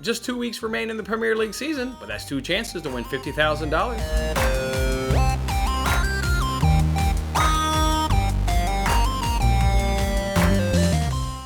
Just 2 weeks remain in the Premier League season, but that's 2 chances to win $50,000.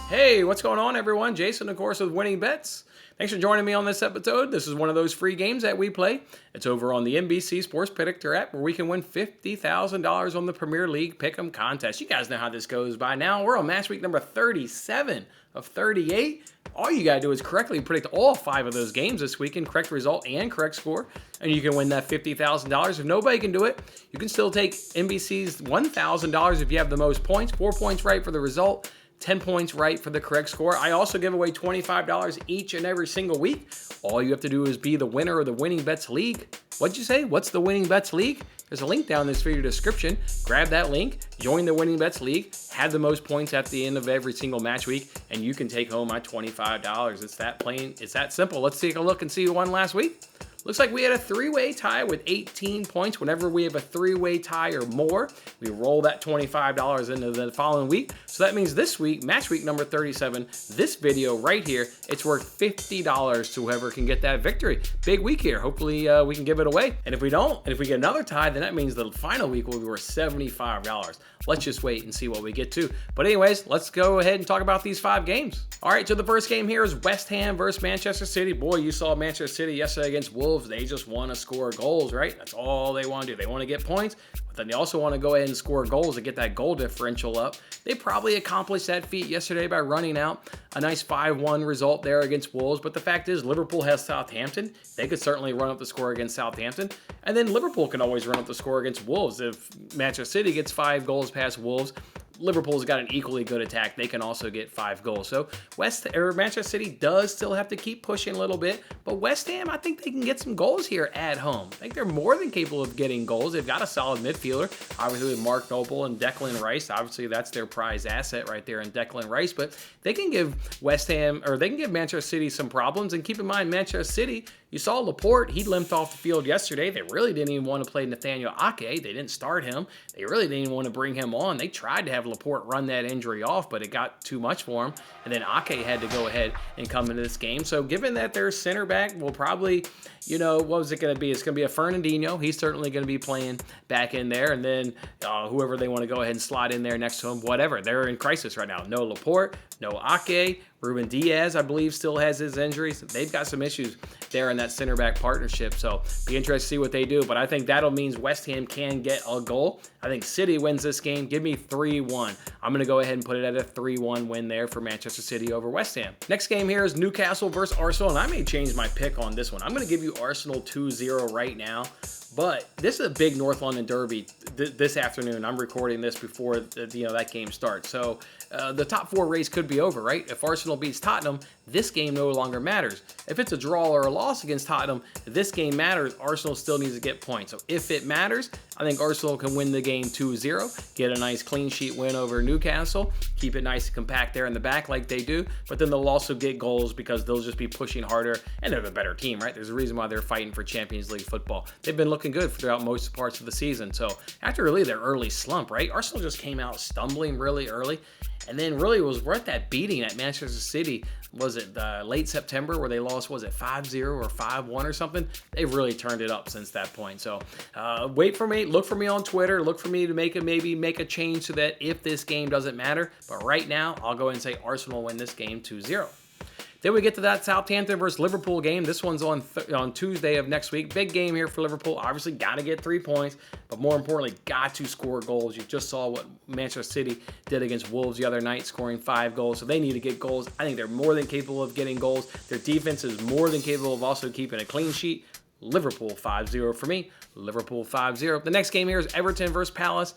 Hey, what's going on, everyone? Jason, of course, with Winning Bets. Thanks for joining me on this episode. This is one of those free games that we play. It's over on the NBC Sports Predictor app where we can win $50,000 on the Premier League Pick'em contest. You guys know how this goes by now. We're on Matchweek number 37 of 38. All you gotta do is correctly predict all 5 of those games this weekend, correct result and correct score, and you can win that $50,000. If nobody can do it, you can still take NBC's $1,000 if you have the most points, 4 points right for the result, 10 points right for the correct score. I also give away $25 each and every single week. All you have to do is be the winner of the Winning Bets League. What'd you say? What's the Winning Bets League? There's a link down in this video description. Grab that link, join the Winning Bets League, have the most points at the end of every single match week, and you can take home my $25. It's that plain, it's that simple. Let's take a look and see who won last week. Looks like we had a 3-way tie with 18 points. Whenever we have a 3-way tie or more, we roll that $25 into the following week. So that means this week, match week number 37, this video right here, it's worth $50 to whoever can get that victory. Big week here. Hopefully we can give it away. And if we don't, and if we get another tie, then that means the final week will be worth $75. Let's just wait and see what we get to. But anyways, let's go ahead and talk about these 5 games. All right, so the first game here is West Ham versus Manchester City. Boy, you saw Manchester City yesterday against Wolves. They just want to score goals, right? That's all they want to do. They want to get points, but then they also want to go ahead and score goals to get that goal differential up. They probably accomplished that feat yesterday by running out a nice 5-1 result there against Wolves. But the fact is, Liverpool has Southampton. They could certainly run up the score against Southampton. And then Liverpool can always run up the score against Wolves. If Manchester City gets 5 goals past Wolves, Liverpool's got an equally good attack. They can also get 5 goals. So Manchester City does still have to keep pushing a little bit, but West Ham, I think they can get some goals here at home. I think they're more than capable of getting goals. They've got a solid midfielder, obviously with Mark Noble and Declan Rice. Obviously, that's their prize asset right there in Declan Rice, but they can give Manchester City some problems. And keep in mind, Manchester City, you saw Laporte, he limped off the field yesterday. They really didn't even want to play Nathaniel Ake. They didn't start him. They really didn't even want to bring him on. They tried to have Laporte run that injury off, but it got too much for him. And then Ake had to go ahead and come into this game. So given that their center back will probably, what was it going to be? It's going to be a Fernandinho. He's certainly going to be playing back in there. And then whoever they want to go ahead and slot in there next to him, whatever. They're in crisis right now. No Laporte, no Ake. Ruben Diaz, I believe, still has his injuries. They've got some issues there in that center back partnership. So be interested to see what they do. But I think that'll mean West Ham can get a goal. I think City wins this game. Give me 3-1. I'm going to go ahead and put it at a 3-1 win there for Manchester City over West Ham. Next game here is Newcastle versus Arsenal. And I may change my pick on this one. I'm going to give you Arsenal 2-0 right now. But this is a big North London derby this afternoon. I'm recording this before that game starts. So the top 4 race could be over, right? If Arsenal beats Tottenham, this game no longer matters. If it's a draw or a loss against Tottenham, this game matters. Arsenal still needs to get points. So if it matters, I think Arsenal can win the game 2-0, get a nice clean sheet win over Newcastle, keep it nice and compact there in the back like they do, but then they'll also get goals because they'll just be pushing harder, and they're the better team, right? There's a reason why they're fighting for Champions League football. They've been looking good throughout most parts of the season. So after really their early slump, right? Arsenal just came out stumbling really early, and then really was worth that beating at Manchester City. Was it late September where they lost, was it 5-0 or 5-1 or something? They've really turned it up since that point. So wait for me, look for me on Twitter, look for me to maybe make a change so that if this game doesn't matter. But right now, I'll go ahead and say Arsenal win this game 2-0. Then we get to that Southampton versus Liverpool game. This one's on Tuesday of next week. Big game here for Liverpool. Obviously, got to get 3 points, but more importantly, got to score goals. You just saw what Manchester City did against Wolves the other night, scoring 5 goals. So they need to get goals. I think they're more than capable of getting goals. Their defense is more than capable of also keeping a clean sheet. Liverpool 5-0 for me. Liverpool 5-0. The next game here is Everton versus Palace.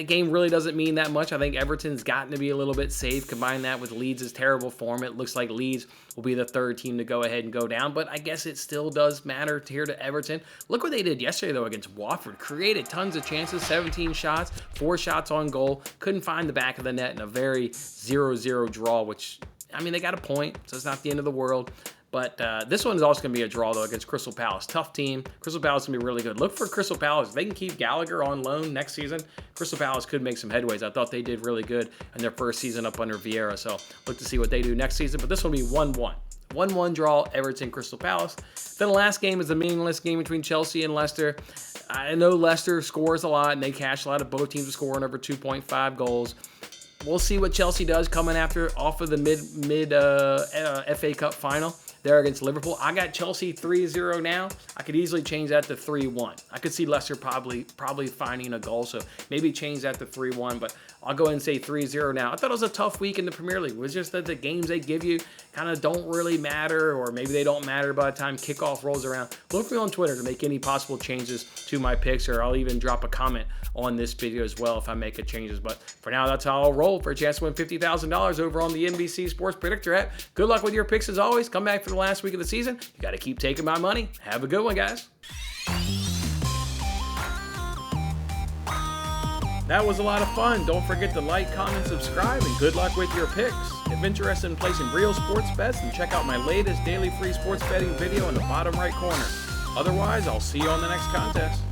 Game really doesn't mean that much. I think Everton's gotten to be a little bit safe. Combine that with Leeds' terrible form, it looks like Leeds will be the 3rd team to go ahead and go down. But I guess it still does matter here to Everton. Look what they did yesterday, though, against Watford. Created tons of chances, 17 shots, 4 shots on goal. Couldn't find the back of the net in a very 0-0 draw, which, I mean, they got a point, so it's not the end of the world. But this one is also going to be a draw, though, against Crystal Palace. Tough team. Crystal Palace is going to be really good. Look for Crystal Palace. If they can keep Gallagher on loan next season, Crystal Palace could make some headways. I thought they did really good in their first season up under Vieira. So look to see what they do next season. But this will be 1-1. 1-1 draw, Everton, Crystal Palace. Then the last game is a meaningless game between Chelsea and Leicester. I know Leicester scores a lot, and they cash a lot of both teams are scoring over 2.5 goals. We'll see what Chelsea does coming off of the mid FA Cup final there against Liverpool. I got Chelsea 3-0 now. I could easily change that to 3-1. I could see Leicester probably finding a goal, so maybe change that to 3-1, but I'll go ahead and say 3-0 now. I thought it was a tough week in the Premier League. It was just that the games they give you kind of don't really matter, or maybe they don't matter by the time kickoff rolls around. Look for me on Twitter to make any possible changes to my picks, or I'll even drop a comment on this video as well if I make changes. But for now, that's how I'll roll for a chance to win $50,000 over on the NBC Sports Predictor app. Good luck with your picks as always. Come back for the last week of the season. You got to keep taking my money. Have a good one, guys. That was a lot of fun. Don't forget to like, comment, subscribe, and good luck with your picks. If interested in placing real sports bets, then check out my latest daily free sports betting video in the bottom right corner. Otherwise, I'll see you on the next contest.